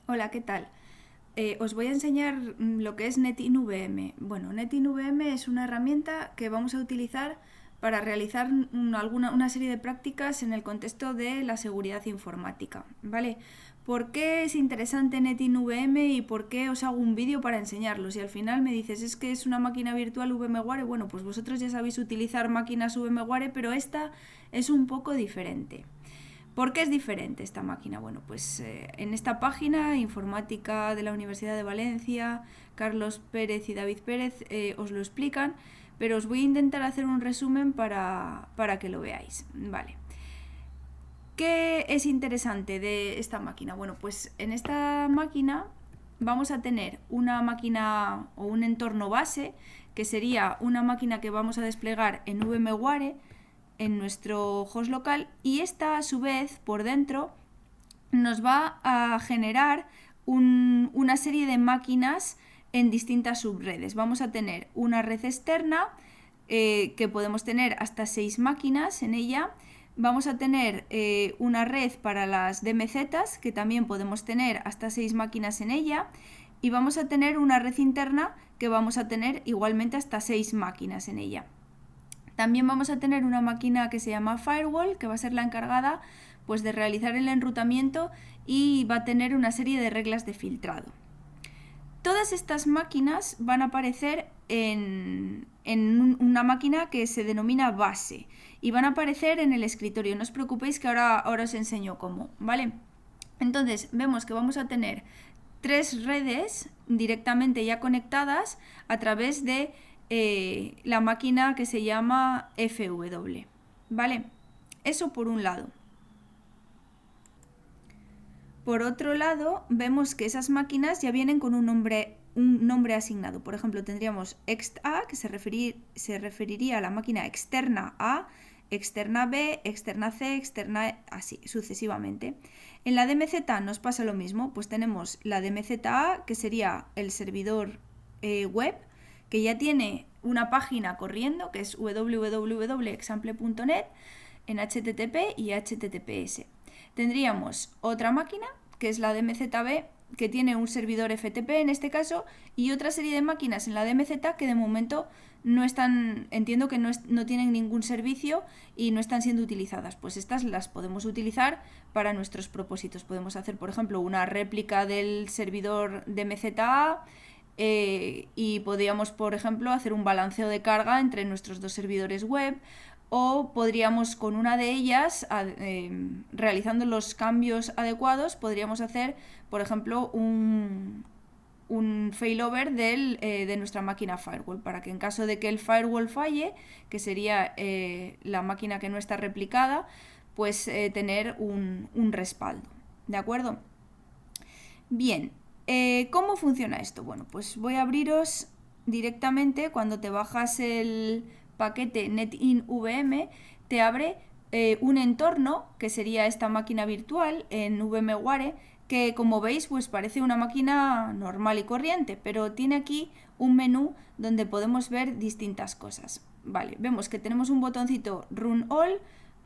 Hola, ¿qué tal? Os voy a enseñar lo que es NetInVM. Bueno, NetInVM es una herramienta que vamos a utilizar para realizar una serie de prácticas en el contexto de la seguridad informática, ¿vale? ¿Por qué es interesante NetInVM y por qué os hago un vídeo para enseñarlo? Si al final me dices, es que es una máquina virtual VMware, bueno, pues vosotros ya sabéis utilizar máquinas VMware, pero esta es un poco diferente. ¿Por qué es diferente esta máquina? Bueno, pues en esta página, Informática de la Universidad de Valencia, Carlos Pérez y David Pérez os lo explican, pero os voy a intentar hacer un resumen para que lo veáis. Vale. ¿Qué es interesante de esta máquina? Bueno, pues en esta máquina vamos a tener una máquina o un entorno base, que sería una máquina que vamos a desplegar en VMware en nuestro host local, y esta a su vez por dentro nos va a generar una serie de máquinas en distintas subredes. Vamos a tener una red externa que podemos tener hasta 6 máquinas en ella. Vamos a tener una red para las DMZs, que también podemos tener hasta 6 máquinas en ella. Y vamos a tener una red interna que vamos a tener igualmente hasta 6 máquinas en ella. También vamos a tener una máquina que se llama Firewall, que va a ser la encargada pues, de realizar el enrutamiento y va a tener una serie de reglas de filtrado. Todas estas máquinas van a aparecer en una máquina que se denomina base y van a aparecer en el escritorio. No os preocupéis que ahora os enseño cómo, ¿vale? Entonces vemos que vamos a tener 3 redes directamente ya conectadas a través de la máquina que se llama FW, ¿vale? Eso por un lado. Por otro lado, vemos que esas máquinas ya vienen con un nombre asignado. Por ejemplo, tendríamos ext_a, que se referiría a la máquina externa A, externa B, externa C, externa E, así sucesivamente. En la DMZ nos pasa lo mismo, pues tenemos la DMZA, que sería el servidor web, que ya tiene una página corriendo, que es www.example.net, en HTTP y HTTPS. Tendríamos otra máquina, que es la DMZB, que tiene un servidor FTP en este caso, y otra serie de máquinas en la DMZ que de momento no están, entiendo que no tienen ningún servicio y no están siendo utilizadas. Pues estas las podemos utilizar para nuestros propósitos. Podemos hacer, por ejemplo, una réplica del servidor DMZA, y podríamos, por ejemplo, hacer un balanceo de carga entre nuestros dos servidores web, o podríamos con una de ellas, realizando los cambios adecuados, podríamos hacer, por ejemplo, un failover de nuestra máquina firewall, para que en caso de que el firewall falle, que sería la máquina que no está replicada, pues tener un respaldo. ¿De acuerdo? Bien, ¿cómo funciona esto? Bueno, pues voy a abriros directamente cuando te bajas el paquete NetInVM, te abre un entorno que sería esta máquina virtual en VMware, que como veis pues parece una máquina normal y corriente, pero tiene aquí un menú donde podemos ver distintas cosas. Vale, vemos que tenemos un botoncito Run All,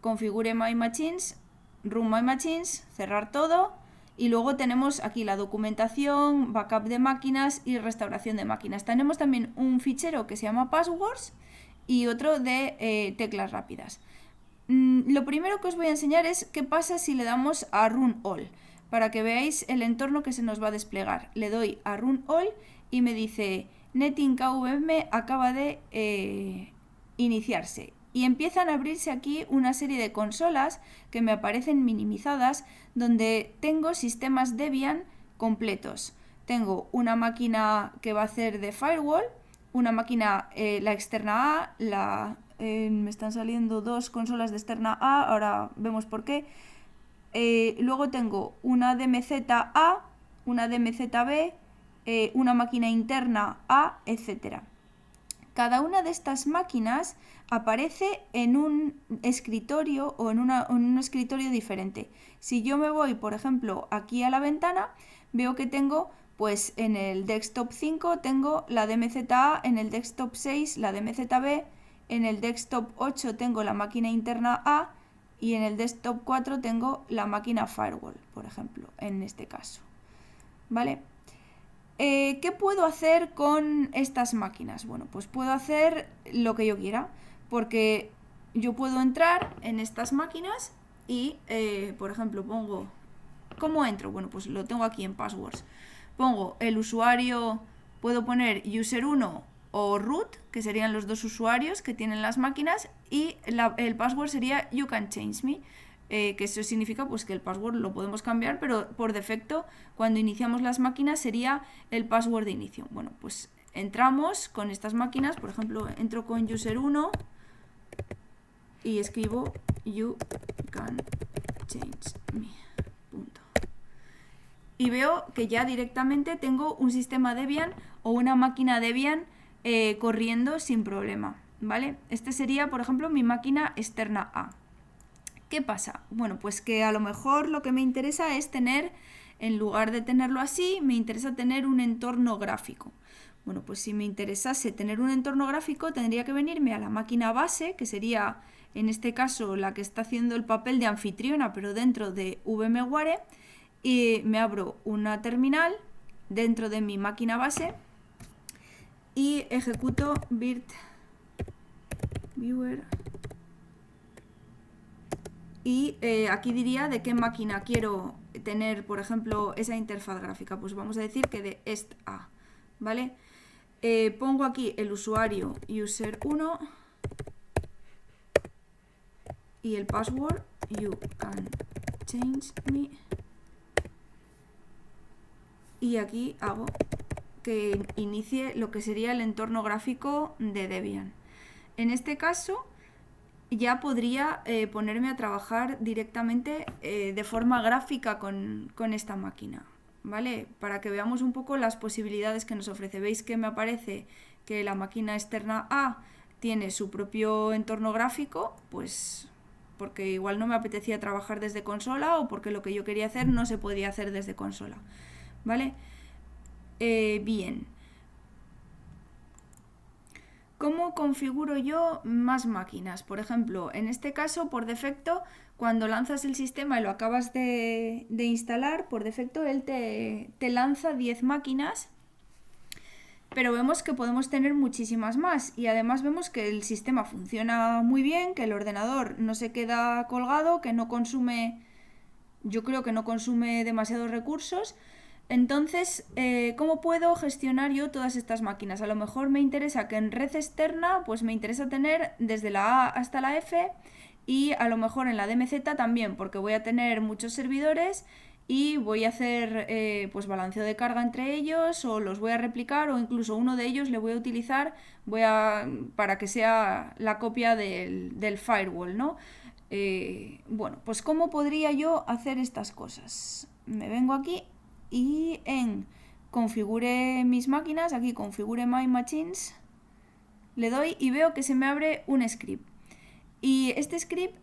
Configure My Machines, Run My Machines, cerrar todo. Y luego tenemos aquí la documentación, backup de máquinas y restauración de máquinas. Tenemos también un fichero que se llama passwords y otro de teclas rápidas. Lo primero que os voy a enseñar es qué pasa si le damos a Run All, para que veáis el entorno que se nos va a desplegar. Le doy a Run All y me dice NetInKVM acaba de iniciarse. Y empiezan a abrirse aquí una serie de consolas que me aparecen minimizadas, donde tengo sistemas Debian completos. Tengo una máquina que va a hacer de firewall, una máquina, la externa A, me están saliendo 2 consolas de externa A, ahora vemos por qué. Luego tengo una DMZ-A, una DMZ-B, una máquina interna A, etc. Cada una de estas máquinas aparece en un escritorio o en un escritorio diferente. Si yo me voy, por ejemplo, aquí a la ventana, veo que tengo, pues en el desktop 5 tengo la DMZA, en el desktop 6 la DMZB, en el desktop 8 tengo la máquina interna A y en el desktop 4 tengo la máquina firewall, por ejemplo, en este caso. ¿vale? ¿Qué puedo hacer con estas máquinas? Bueno, pues puedo hacer lo que yo quiera, porque yo puedo entrar en estas máquinas y, por ejemplo, pongo... ¿Cómo entro? Bueno, pues lo tengo aquí en passwords. Pongo el usuario, puedo poner user1 o root, que serían los dos usuarios que tienen las máquinas, y el password sería you can change me. Que eso significa pues que el password lo podemos cambiar, pero por defecto cuando iniciamos las máquinas sería el password de inicio. Bueno, pues entramos con estas máquinas, por ejemplo, entro con user1 y escribo you can change me. Punto. Y veo que ya directamente tengo un sistema Debian o una máquina Debian corriendo sin problema, ¿vale? Este sería, por ejemplo, mi máquina externa A. ¿Qué pasa? Bueno, pues que a lo mejor lo que me interesa es tener, en lugar de tenerlo así, me interesa tener un entorno gráfico. Bueno, pues si me interesase tener un entorno gráfico, tendría que venirme a la máquina base, que sería, en este caso, la que está haciendo el papel de anfitriona, pero dentro de VMware, y me abro una terminal dentro de mi máquina base y ejecuto virt viewer. Y aquí diría de qué máquina quiero tener, por ejemplo, esa interfaz gráfica. Pues vamos a decir que de esta, ¿vale? Pongo aquí el usuario user1 y el password you can change me. Y aquí hago que inicie lo que sería el entorno gráfico de Debian. En este caso ya podría ponerme a trabajar directamente de forma gráfica con esta máquina, ¿vale? Para que veamos un poco las posibilidades que nos ofrece. Veis que me aparece que la máquina externa A tiene su propio entorno gráfico, pues porque igual no me apetecía trabajar desde consola o porque lo que yo quería hacer no se podía hacer desde consola, ¿vale? Bien. ¿Cómo configuro yo más máquinas? Por ejemplo, en este caso, por defecto, cuando lanzas el sistema y lo acabas de instalar, por defecto él te lanza 10 máquinas, pero vemos que podemos tener muchísimas más y además vemos que el sistema funciona muy bien, que el ordenador no se queda colgado, que no consume, yo creo que no consume demasiados recursos. Entonces, ¿cómo puedo gestionar yo todas estas máquinas? A lo mejor me interesa que en red externa, pues me interesa tener desde la A hasta la F y a lo mejor en la DMZ también, porque voy a tener muchos servidores y voy a hacer pues balanceo de carga entre ellos o los voy a replicar o incluso uno de ellos le voy a utilizar para que sea la copia del firewall, ¿no? Bueno, pues ¿cómo podría yo hacer estas cosas? Me vengo aquí y en configure mis máquinas, aquí configure my machines, le doy y veo que se me abre un script. Y este script,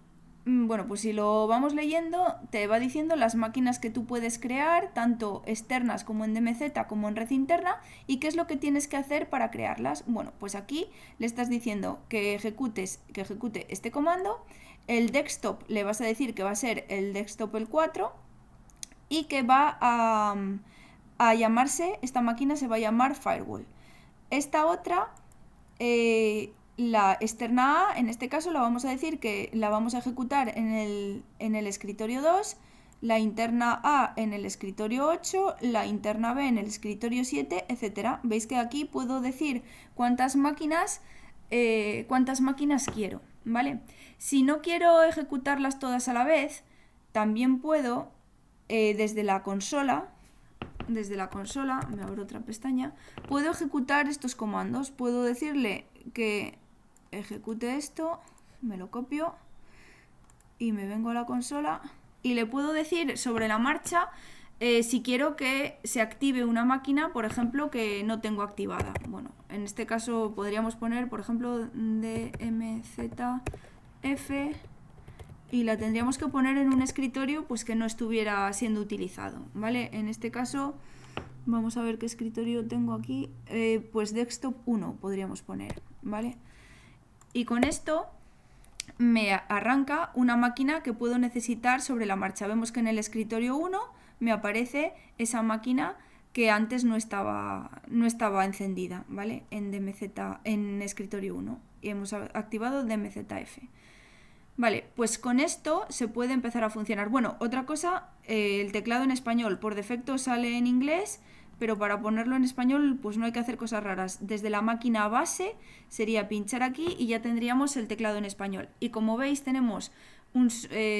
bueno, pues si lo vamos leyendo, te va diciendo las máquinas que tú puedes crear, tanto externas como en DMZ como en red interna, y qué es lo que tienes que hacer para crearlas. Bueno, pues aquí le estás diciendo que ejecute este comando, el desktop le vas a decir que va a ser el desktop el 4, y que va a llamarse, esta máquina se va a llamar firewall. Esta otra, la externa A, en este caso la vamos a decir que la vamos a ejecutar en el escritorio 2, la interna A en el escritorio 8, la interna B en el escritorio 7, etc. Veis que aquí puedo decir cuántas máquinas quiero, ¿vale? Si no quiero ejecutarlas todas a la vez, también puedo desde la consola, me abro otra pestaña, puedo ejecutar estos comandos. Puedo decirle que ejecute esto, me lo copio y me vengo a la consola y le puedo decir sobre la marcha si quiero que se active una máquina, por ejemplo, que no tengo activada. Bueno, en este caso podríamos poner, por ejemplo, DMZF y la tendríamos que poner en un escritorio pues que no estuviera siendo utilizado, ¿vale? En este caso, vamos a ver qué escritorio tengo aquí, pues desktop 1 podríamos poner, ¿vale? Y con esto me arranca una máquina que puedo necesitar sobre la marcha. Vemos que en el escritorio 1 me aparece esa máquina que antes no estaba encendida, ¿vale? En DMZ, en escritorio 1 y hemos activado DMZF. Vale, pues con esto se puede empezar a funcionar. Bueno, otra cosa, el teclado en español por defecto sale en inglés, pero para ponerlo en español pues no hay que hacer cosas raras. Desde la máquina base sería pinchar aquí y ya tendríamos el teclado en español. Y como veis tenemos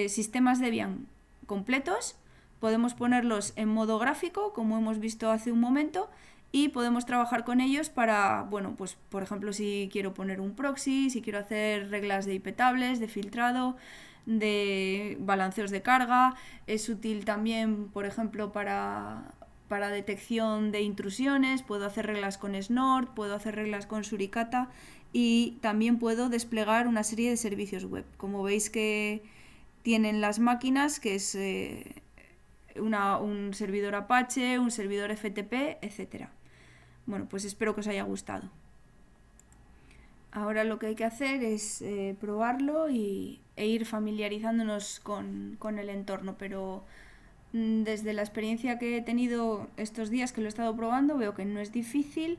sistemas Debian completos, podemos ponerlos en modo gráfico como hemos visto hace un momento y podemos trabajar con ellos para, bueno, pues por ejemplo si quiero poner un proxy, si quiero hacer reglas de IP tables, de filtrado, de balanceos de carga. Es útil también, por ejemplo, para detección de intrusiones. Puedo hacer reglas con Snort, puedo hacer reglas con Suricata y también puedo desplegar una serie de servicios web. Como veis que tienen las máquinas, que es un servidor Apache, un servidor FTP, etcétera. Bueno, pues espero que os haya gustado. Ahora lo que hay que hacer es probarlo e ir familiarizándonos con el entorno, pero desde la experiencia que he tenido estos días que lo he estado probando veo que no es difícil,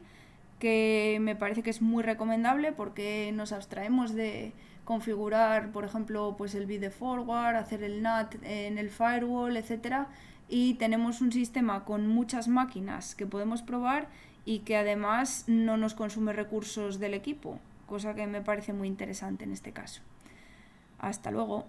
que me parece que es muy recomendable porque nos abstraemos de configurar, por ejemplo, pues el BD forward, hacer el NAT en el firewall, etcétera, y tenemos un sistema con muchas máquinas que podemos probar y que además no nos consume recursos del equipo, cosa que me parece muy interesante en este caso. Hasta luego.